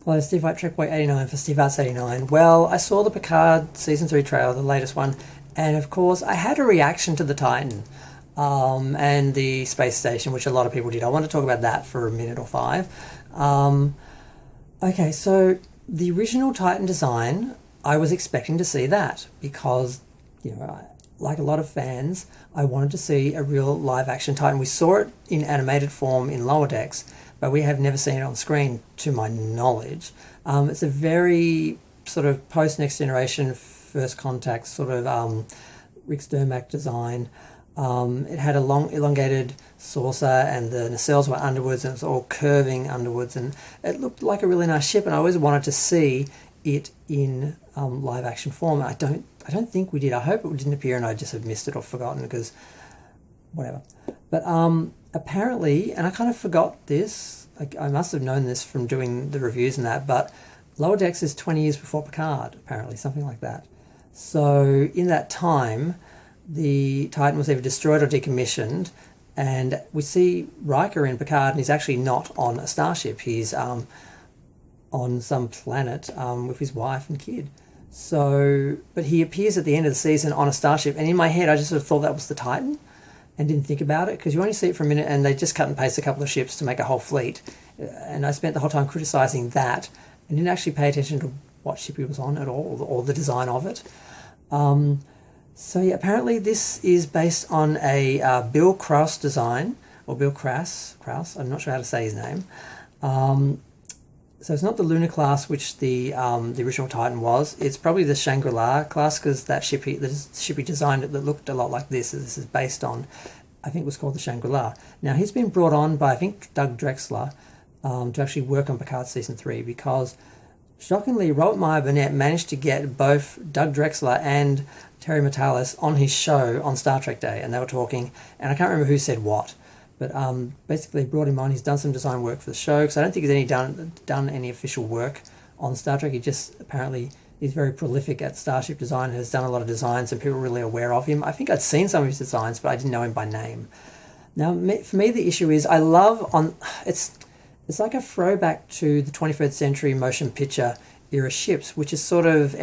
Hello, Steve White, Trek Way 89 for Steve Arts 89. Well, I saw the Picard Season 3 trailer, the latest one, and of course I had a reaction to the Titan and the space station, which a lot of people did. I want to talk about that for a minute or five. Okay, so the original Titan design, I was expecting to see that because, you know, like a lot of fans, I wanted to see a real live-action Titan. We saw it in animated form in Lower Decks, but we have never seen it on screen, to my knowledge. It's a very sort of post-Next Generation, First Contact sort of Rick Sturmak design. It had a long, elongated saucer, and the nacelles were underwards, and it was all curving underwards, and it looked like a really nice ship, and I always wanted to see it in live-action form. I don't think we did. I hope it didn't appear and I just have missed it or forgotten, because whatever. But apparently, and I kind of forgot this, I must have known this from doing the reviews and that, but Lower Decks is 20 years before Picard, apparently, something like that. So in that time, the Titan was either destroyed or decommissioned, and we see Riker in Picard, and he's actually not on a starship. He's on some planet with his wife and kid. So, but he appears at the end of the season on a starship, and in my head I just sort of thought that was the Titan and didn't think about it, because you only see it for a minute and they just cut and paste a couple of ships to make a whole fleet, and I spent the whole time criticising that and didn't actually pay attention to what ship he was on at all, or the design of it. So yeah, apparently this is based on a Bill Krouse design, or Bill Krouse, I'm not sure how to say his name. So it's not the Lunar class, which the original Titan was. It's probably the Shangri-LaClass, because that ship he designed it that looked a lot like this. This is based on, I think it was called the Shangri-La. Now he's been brought on by, I think, Doug Drexler to actually work on Picard Season 3, because shockingly Robert Meyer Burnett managed to get both Doug Drexler and Terry Matalas on his show on Star Trek Day, and they were talking, and I can't remember who said what. But basically brought him on. He's done some design work for the show, because I don't think he's done any official work on Star Trek. He just apparently is very prolific at starship design, has done a lot of designs, and people are really aware of him. I think I'd seen some of his designs, but I didn't know him by name. Now, for me, the issue is it's like a throwback to the 21st century motion picture era ships, which is sort of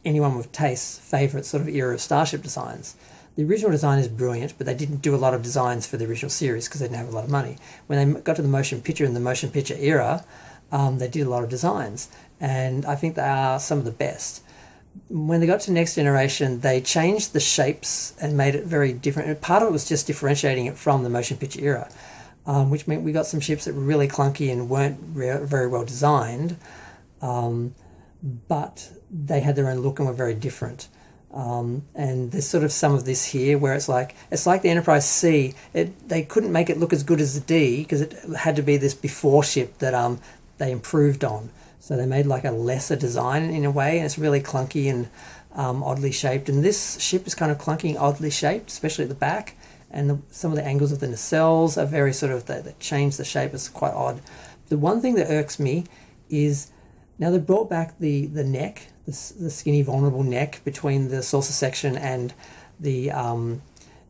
anyone with taste favourite sort of era of starship designs. The original design is brilliant, but they didn't do a lot of designs for the original series because they didn't have a lot of money. When they got to the motion picture in the motion picture era, they did a lot of designs, and I think they are some of the best. When they got to Next Generation, they changed the shapes and made it very different. And part of it was just differentiating it from the motion picture era, which meant we got some ships that were really clunky and weren't very well designed, but they had their own look and were very different. And there's sort of some of this here where it's like the Enterprise C. They couldn't make it look as good as the D because it had to be this before ship that they improved on. So they made like a lesser design in a way, and it's really clunky and oddly shaped. And this ship is kind of clunky and oddly shaped, especially at the back. And some of the angles of the nacelles are very sort of, they change the shape. It's quite odd. The one thing that irks me is now they've brought back the neck, the skinny, vulnerable neck between the saucer section and the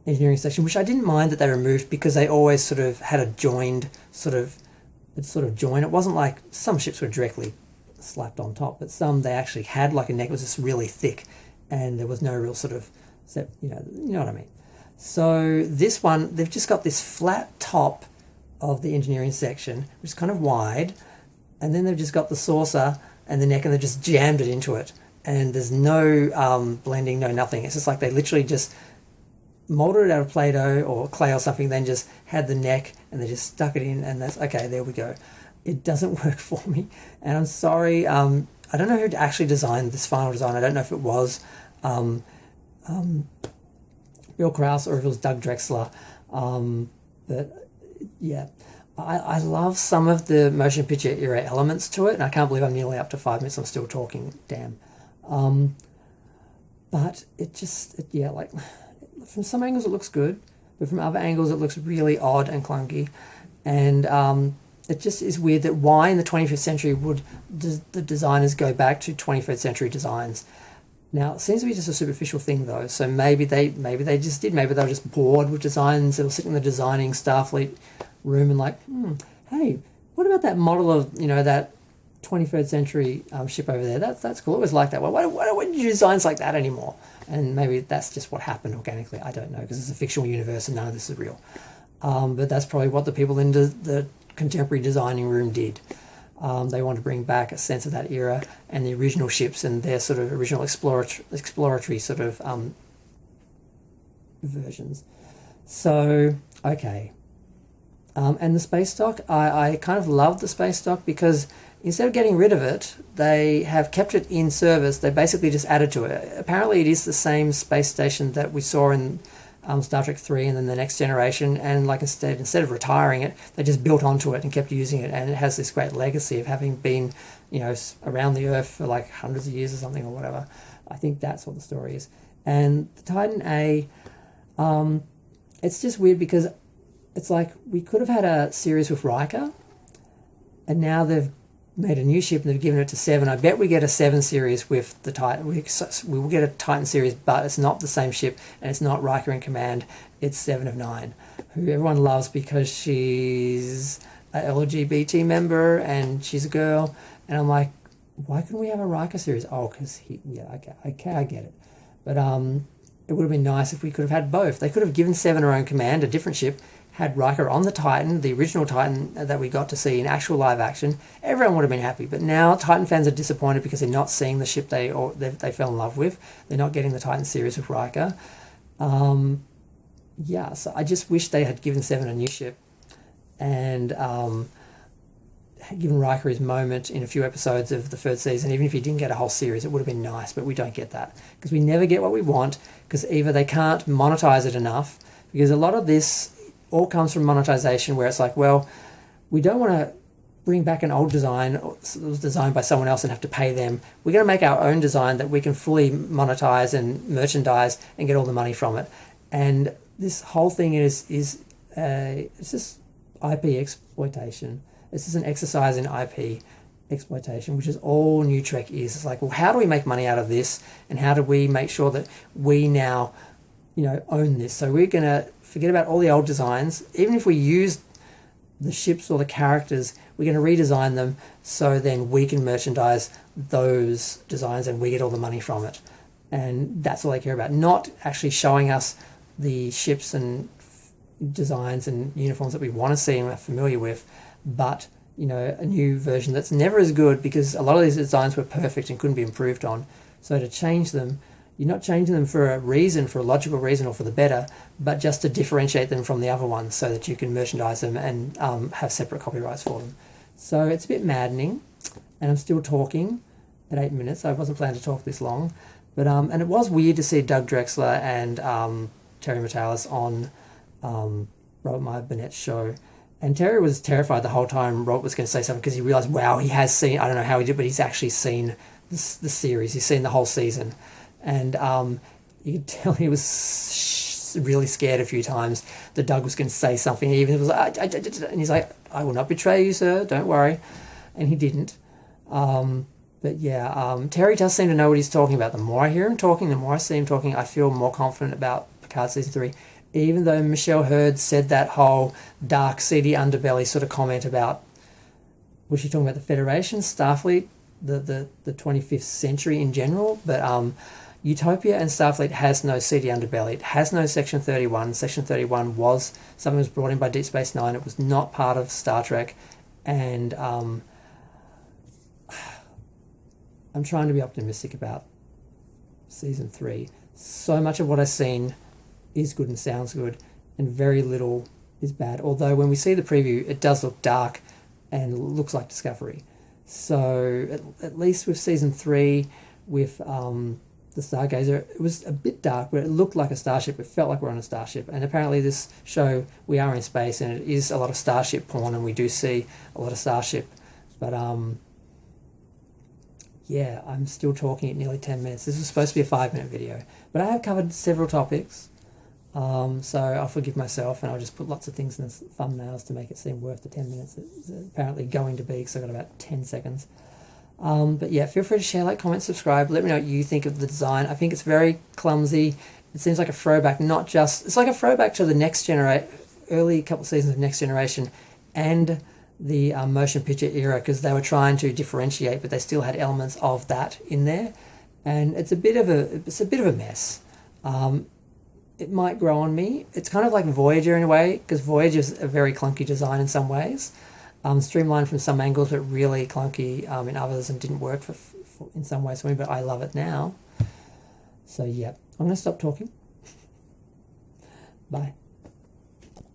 engineering section, which I didn't mind that they removed, because they always sort of had a joined sort of join. It wasn't like some ships were directly slapped on top, but some they actually had like a neck that was just really thick, and there was no real sort of you know what I mean. So this one, they've just got this flat top of the engineering section, which is kind of wide, and then they've just got the saucer and the neck, and they've just jammed it into it, and there's no blending, no nothing. It's just like they literally just molded it out of Play-Doh or clay or something, then just had the neck and they just stuck it in, and that's okay, there we go. It doesn't work for me, and I'm sorry. I don't know who actually designed this final design. I don't know if it was Bill Krouse or if it was Doug Drexler, but yeah. I love some of the motion picture era elements to it, and I can't believe I'm nearly up to 5 minutes. I'm still talking. Damn. But like from some angles it looks good, but from other angles it looks really odd and clunky, and it just is weird that why in the 25th century would the designers go back to 21st century designs. Now, it seems to be just a superficial thing, though, so maybe they just did. Maybe they were just bored with designs. They were sitting in the designing Starfleet room and like, hey, what about that model of, that 23rd century ship over there. That's cool. It was like that. Well, why don't you do designs like that anymore? And maybe that's just what happened organically. I don't know, because it's a fictional universe and none of this is real. But that's probably what the people in the contemporary designing room did. They want to bring back a sense of that era and the original ships and their sort of original exploratory sort of versions. So, okay. And the space dock, I kind of love the space dock because instead of getting rid of it, they have kept it in service. They basically just added to it. Apparently it is the same space station that we saw in Star Trek 3 and then the Next Generation, and like instead of retiring it, they just built onto it and kept using it, and it has this great legacy of having been, around the Earth for like hundreds of years or something or whatever. I think that's what the story is. And the Titan A, it's just weird because it's like we could have had a series with Riker, and now they've made a new ship and they've given it to Seven. I bet we get a 7 series with the Titan. We will get a Titan series, but it's not the same ship and it's not Riker in command. It's 7 of 9, who everyone loves because she's a LGBT member and she's a girl. And I'm like, why couldn't we have a Riker series? Oh, because okay, I get it. But it would have been nice if we could have had both. They could have given Seven her own command, a different ship, had Riker on the Titan, the original Titan that we got to see in actual live action. Everyone would have been happy. But now Titan fans are disappointed because they're not seeing the ship they fell in love with. They're not getting the Titan series with Riker. So I just wish they had given Seven a new ship and given Riker his moment in a few episodes of the 3rd season. Even if he didn't get a whole series, it would have been nice, but we don't get that because we never get what we want, because either they can't monetize it enough, because a lot of this all comes from monetization, where it's like, well, we don't want to bring back an old design that was designed by someone else and have to pay them. We're going to make our own design that we can fully monetize and merchandise and get all the money from it. And this whole thing is it's just IP exploitation. This is an exercise in IP exploitation, which is all New Trek is. It's like, well, how do we make money out of this, and how do we make sure that we now, own this? So we're going to forget about all the old designs. Even if we use the ships or the characters, we're going to redesign them so then we can merchandise those designs and we get all the money from it. And that's all they care about, not actually showing us the ships and designs and uniforms that we want to see and are familiar with, but a new version that's never as good, because a lot of these designs were perfect and couldn't be improved on. So to change them, you're not changing them for a reason, for a logical reason or for the better, but just to differentiate them from the other ones so that you can merchandise them and have separate copyrights for them. So it's a bit maddening, and I'm still talking at 8 minutes. I wasn't planning to talk this long, but and it was weird to see Doug Drexler and Terry Matalas on Robert Meyer Burnett's show. And Terry was terrified the whole time Robert was going to say something, because he realised, wow, he has seen, I don't know how he did, but he's actually seen the series. He's seen the whole season. And you could tell he was really scared a few times that Doug was going to say something. He even was like, and he's like, I will not betray you, sir, don't worry. And he didn't. But yeah, Terry does seem to know what he's talking about. The more I hear him talking, the more I see him talking, I feel more confident about Picard Season 3. Even though Michelle Hurd said that whole dark, seedy underbelly sort of comment about, was she talking about the Federation, Starfleet, the 25th century in general? But Utopia and Starfleet has no seedy underbelly. It has no Section 31. Section 31 was something that was brought in by Deep Space Nine. It was not part of Star Trek. And I'm trying to be optimistic about Season 3. So much of what I've seen is good and sounds good, and very little is bad. Although when we see the preview, it does look dark and looks like Discovery. So at least with Season 3, with the Stargazer, it was a bit dark, but it looked like a starship. It felt like we're on a starship. And apparently this show, we are in space, and it is a lot of starship porn, and we do see a lot of starship. But yeah, I'm still talking at nearly 10 minutes. This was supposed to be a 5-minute video, but I have covered several topics. So I'll forgive myself, and I'll just put lots of things in the thumbnails to make it seem worth the 10 minutes. It's apparently going to be, because I've got about 10 seconds. But yeah, feel free to share, like, comment, subscribe. Let me know what you think of the design. I think it's very clumsy. It seems like a throwback, not just... It's like a throwback to the Next Generation, early couple seasons of Next Generation, and the motion picture era, because they were trying to differentiate, but they still had elements of that in there, and it's a bit of a mess. It might grow on me. It's kind of like Voyager in a way, because Voyager's a very clunky design in some ways, streamlined from some angles, but really clunky in others, and didn't work for in some ways for me. But I love it now. So yeah, I'm going to stop talking. Bye.